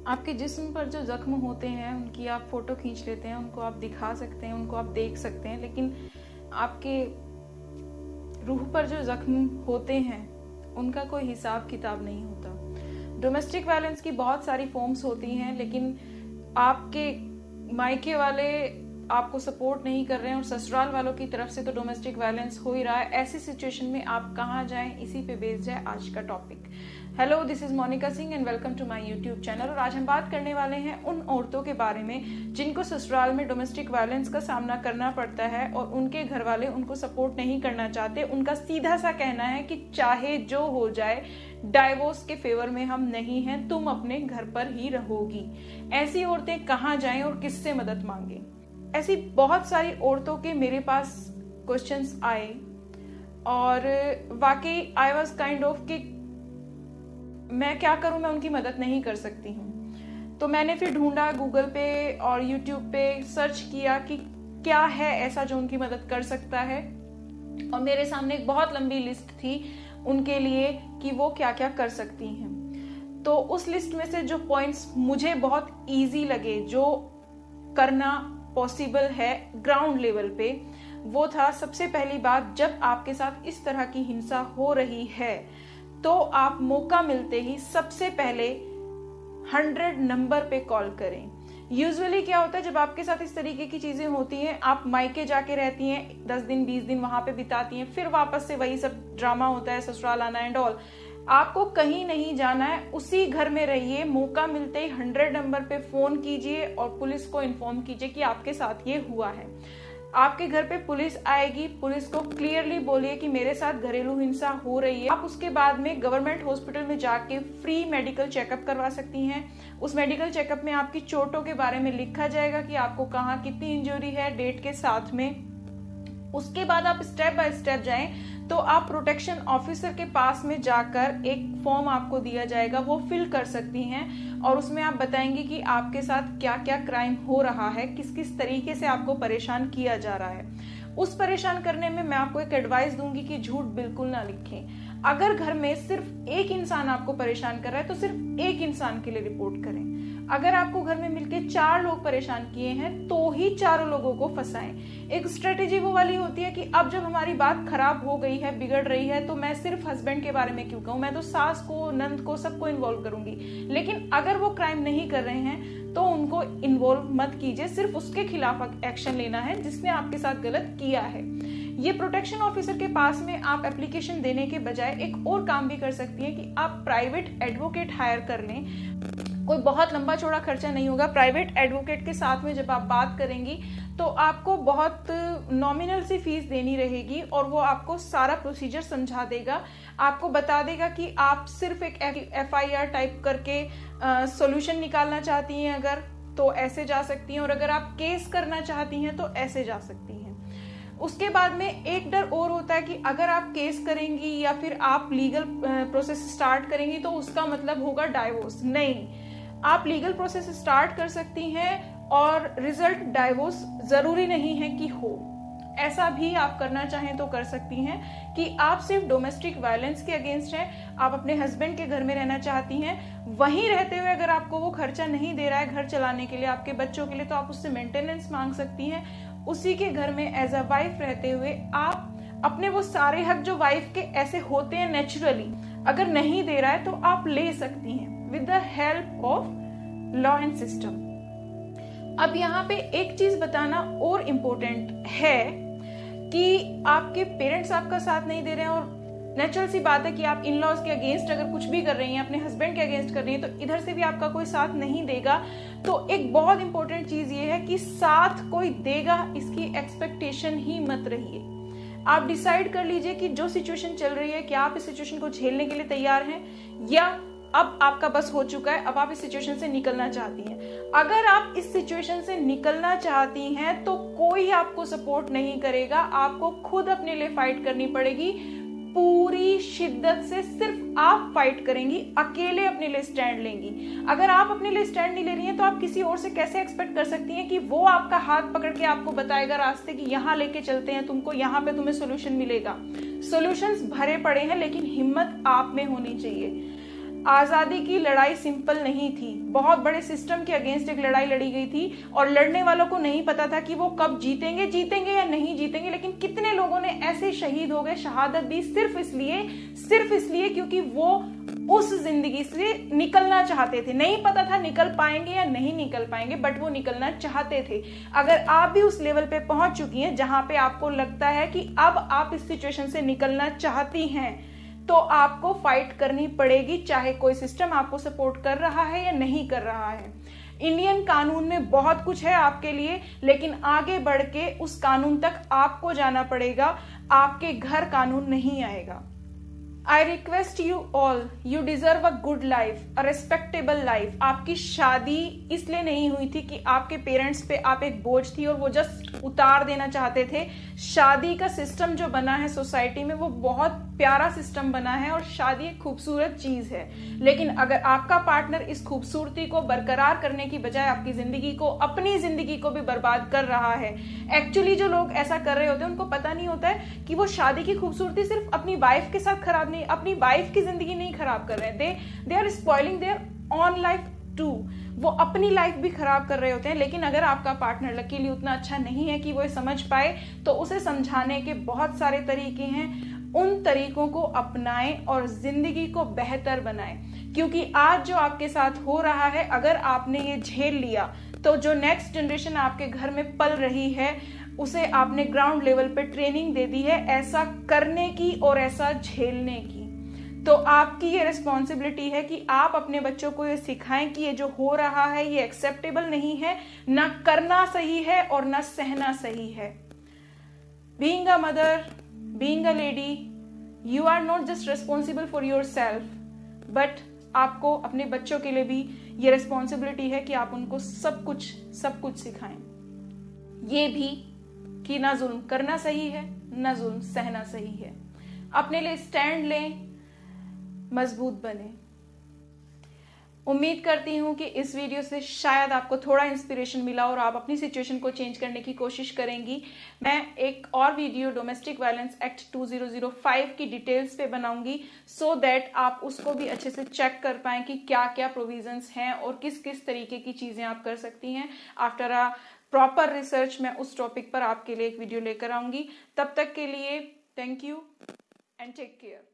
आपके जिस्म पर जो जख्म होते हैं उनकी आप फोटो खींच लेते हैं, उनको आप दिखा सकते हैं, उनको आप देख सकते हैं, लेकिन आपके रूह पर जो जख्म होते हैं उनका कोई हिसाब किताब नहीं होता। डोमेस्टिक वायलेंस की बहुत सारी फॉर्म्स होती हैं, लेकिन आपके मायके वाले आपको सपोर्ट नहीं कर रहे हैं और ससुराल वालों की तरफ से तो डोमेस्टिक वायलेंस हो ही रहा है। ऐसी सिचुएशन में आप कहाँ जाएं, इसी पे बेस्ड है आज का topic. Hello, this is Monika Singh and welcome to my YouTube channel. और आज हम बात करने वाले हैं उन औरतों के बारे में जिनको ससुराल में डोमेस्टिक वायलेंस का सामना करना पड़ता है और उनके घर वाले उनको सपोर्ट नहीं करना चाहते। उनका सीधा सा कहना है कि चाहे जो हो जाए, डाइवोर्स के फेवर में हम नहीं हैं, तुम अपने घर पर ही रहोगी। ऐसी औरतें कहाँ जाएं और किससे मदद मांगे? ऐसी बहुत सारी औरतों के मेरे पास क्वेश्चंस आए और वाकई आई वाज काइंड ऑफ कि मैं क्या करूं, मैं उनकी मदद नहीं कर सकती हूं। तो मैंने फिर ढूंढा गूगल पे और यूट्यूब पे सर्च किया कि क्या है ऐसा जो उनकी मदद कर सकता है, और मेरे सामने एक बहुत लंबी लिस्ट थी उनके लिए कि वो क्या क्या कर सकती हैं। तो उस लिस्ट में से जो पॉइंट्स मुझे बहुत इजी लगे, जो करना पॉसिबल है ग्राउंड लेवल पे, वो था सबसे पहली बात, जब आपके साथ इस तरह की हिंसा हो रही है तो आप मौका मिलते ही सबसे पहले 100 नंबर पे कॉल करें। यूजुअली क्या होता है, जब आपके साथ इस तरीके की चीजें होती हैं, आप मायके जाके रहती हैं, 10 दिन 20 दिन वहां पे बिताती हैं, फिर वापस से वही सब ड्रामा होता है, ससुराल आना एंड ऑल। आपको कहीं नहीं जाना है, उसी घर में रहिए। मौका मिलते ही 100 नंबर पे फोन कीजिए और पुलिस को इन्फॉर्म कीजिए कि आपके साथ ये हुआ है। आपके घर पे पुलिस आएगी, पुलिस को क्लियरली बोलिए कि मेरे साथ घरेलू हिंसा हो रही है। आप उसके बाद में गवर्नमेंट हॉस्पिटल में जाके फ्री मेडिकल चेकअप करवा सकती हैं। उस मेडिकल चेकअप में आपकी चोटों के बारे में लिखा जाएगा कि आपको कहाँ कितनी इंजरी है, डेट के साथ में। उसके बाद आप स्टेप बाय स्टेप जाएं तो आप प्रोटेक्शन ऑफिसर के पास में जाकर एक फॉर्म आपको दिया जाएगा, वो फिल कर सकती हैं और उसमें आप बताएंगे कि आपके साथ क्या क्या क्राइम हो रहा है, किस किस तरीके से आपको परेशान किया जा रहा है। उस परेशान करने में मैं आपको एक एडवाइस दूंगी कि झूठ बिल्कुल ना लिखें। अगर घर में सिर्फ एक इंसान आपको परेशान कर रहा है तो सिर्फ एक इंसान के लिए रिपोर्ट करें। अगर आपको घर में मिलके 4 लोग परेशान किए हैं तो ही चारों लोगों को फंसाएं। एक स्ट्रेटेजी वो वाली होती है कि अब जब हमारी बात खराब हो गई है, बिगड़ रही है, तो मैं सिर्फ हस्बैंड के बारे में क्यों कहूं, मैं तो सास को, नंद को, सबको इन्वॉल्व करूंगी। लेकिन अगर वो क्राइम नहीं कर रहे हैं तो उनको इन्वॉल्व मत कीजिए, सिर्फ उसके खिलाफ एक्शन लेना है जिसने आपके साथ गलत किया है। ये प्रोटेक्शन ऑफिसर के पास में आप एप्लीकेशन देने के बजाय एक और काम भी कर सकती हैं कि आप प्राइवेट एडवोकेट हायर कर लें। कोई बहुत लंबा चौड़ा खर्चा नहीं होगा। प्राइवेट एडवोकेट के साथ में जब आप बात करेंगी तो आपको बहुत नॉमिनल सी फीस देनी रहेगी और वो आपको सारा प्रोसीजर समझा देगा, आपको बता देगा कि आप सिर्फ एक FIR टाइप करके सॉल्यूशन निकालना चाहती हैं अगर, तो ऐसे जा सकती हैं, और अगर आप केस करना चाहती हैं तो ऐसे जा सकती हैं। उसके बाद में एक डर और होता है कि अगर आप केस करेंगी या फिर आप लीगल प्रोसेस स्टार्ट करेंगी तो उसका मतलब होगा डाइवोर्स। नहीं, आप लीगल प्रोसेस स्टार्ट कर सकती हैं और रिजल्ट डाइवोर्स जरूरी नहीं है कि हो। ऐसा भी आप करना चाहें तो कर सकती हैं कि आप सिर्फ डोमेस्टिक वायलेंस के अगेंस्ट हैं, आप अपने हस्बैंड के घर में रहना चाहती हैं, वहीं रहते हुए अगर आपको वो खर्चा नहीं दे रहा है घर चलाने के लिए, आपके बच्चों के लिए, तो आप उससे मेंटेनेंस मांग सकती हैं। उसी के घर में एज अ वाइफ रहते हुए आप अपने वो सारे हक जो वाइफ के ऐसे होते हैं नेचुरली, अगर नहीं दे रहा है तो आप ले सकती हैं with the help of law and system. अब यहाँ पे एक चीज बताना और इम्पोर्टेंट है कि आपके पेरेंट्स आपका साथ नहीं दे रहे हैं, और नेचुरल सी बात है कि आप इन लॉज के अगेंस्ट अगर कुछ भी कर रही हैं, अपने हस्बैंड के अगेंस्ट कर रही हैं, तो इधर से भी आपका कोई साथ नहीं देगा। तो एक बहुत इंपॉर्टेंट चीज ये है कि साथ कोई देगा इसकी एक्सपेक्टेशन ही मत रहिए। आप डिसाइड कर लीजिए कि जो सिचुएशन चल रही है, क्या आप इस सिचुएशन को झेलने के लिए तैयार हैं, या अब आपका बस हो चुका है, अब आप इस सिचुएशन से निकलना चाहती हैं। अगर आप इस सिचुएशन से निकलना चाहती हैं तो कोई आपको सपोर्ट नहीं करेगा, आपको खुद अपने लिए फाइट करनी पड़ेगी। पूरी शिद्दत से सिर्फ आप फाइट करेंगी, अकेले अपने लिए स्टैंड लेंगी। अगर आप अपने लिए स्टैंड नहीं ले रही हैं तो आप किसी और से कैसे एक्सपेक्ट कर सकती हैं कि वो आपका हाथ पकड़ के आपको बताएगा रास्ते की यहाँ लेके चलते हैं तुमको, यहाँ पे तुम्हें सोल्यूशन मिलेगा। सोल्यूशंस भरे पड़े हैं, लेकिन हिम्मत आप में होनी चाहिए। आजादी की लड़ाई सिंपल नहीं थी, बहुत बड़े सिस्टम के अगेंस्ट एक लड़ाई लड़ी गई थी और लड़ने वालों को नहीं पता था कि वो कब जीतेंगे या नहीं जीतेंगे। लेकिन कितने लोगों ने ऐसे शहीद हो गए, शहादत दी सिर्फ इसलिए क्योंकि वो उस जिंदगी से निकलना चाहते थे। नहीं पता था निकल पाएंगे या नहीं निकल पाएंगे, बट वो निकलना चाहते थे। अगर आप भी उस लेवल पे पहुंच चुकी हैं जहां पे आपको लगता है कि अब आप इस सिचुएशन से निकलना चाहती हैं, तो आपको फाइट करनी पड़ेगी, चाहे कोई सिस्टम आपको सपोर्ट कर रहा है या नहीं कर रहा है। इंडियन कानून में बहुत कुछ है आपके लिए, लेकिन आगे बढ़ के उस कानून तक आपको जाना पड़ेगा, आपके घर कानून नहीं आएगा। I request you all, you deserve a good life, a respectable life. आपकी शादी इसलिए नहीं हुई थी कि आपके पेरेंट्स पे आप एक बोझ थी और वो जस्ट उतार देना चाहते थे। शादी का सिस्टम जो बना है सोसाइटी में, वो बहुत प्यारा सिस्टम बना है और शादी एक खूबसूरत चीज है। लेकिन अगर आपका पार्टनर इस खूबसूरती को बरकरार करने की बजाय आपकी जिंदगी को, अपनी जिंदगी को भी बर्बाद कर रहा है। एक्चुअली जो लोग ऐसा कर रहे होते हैं उनको पता नहीं होता है कि वो शादी की खूबसूरती सिर्फ अपनी वाइफ के साथ खराब नहीं, अपनी वाइफ की जिंदगी नहीं खराब कर रहे हैं, they are spoiling their own life too. वो अपनी लाइफ भी खराब कर रहे होते हैं। लेकिन अगर आपका पार्टनर लकीली उतना अच्छा नहीं है कि वो समझ पाए, तो उसे समझाने के बहुत सारे तरीके हैं। उन तरीकों को अपनाएं और जिंदगी को बेहतर बनाएं, क्योंकि आज जो आपके साथ हो रहा है, अगर आपने ये झेल लिया, तो जो नेक्स्ट जनरेशन आपके घर में पल रही है, उसे आपने ग्राउंड लेवल पे ट्रेनिंग दे दी है ऐसा करने की और ऐसा झेलने की। तो आपकी ये रिस्पॉन्सिबिलिटी है कि आप अपने बच्चों को ये सिखाएं कि ये जो हो रहा है ये एक्सेप्टेबल नहीं है, ना करना सही है और ना सहना सही है। Being a mother, being a lady, you are not just responsible for your self, but आपको अपने बच्चों के लिए भी ये रिस्पॉन्सिबिलिटी है कि आप उनको सब कुछ सिखाएं। ये भी कि ना जुल्म करना सही है, ना जुल्म सहना सही है। अपने लिए स्टैंड लें, मजबूत बने। उम्मीद करती हूं कि इस वीडियो से शायद आपको थोड़ा इंस्पिरेशन मिला और आप अपनी सिचुएशन को चेंज करने की कोशिश करेंगी। मैं एक और वीडियो डोमेस्टिक वायलेंस एक्ट 2005 की डिटेल्स पे बनाऊंगी, सो दैट आप उसको भी अच्छे से चेक कर पाएं कि क्या क्या प्रोविजंस हैं और किस किस तरीके की चीजें आप कर सकती हैं। आफ्टर अ प्रॉपर रिसर्च मैं उस टॉपिक पर आपके लिए एक वीडियो लेकर आऊंगी। तब तक के लिए thank you and take care.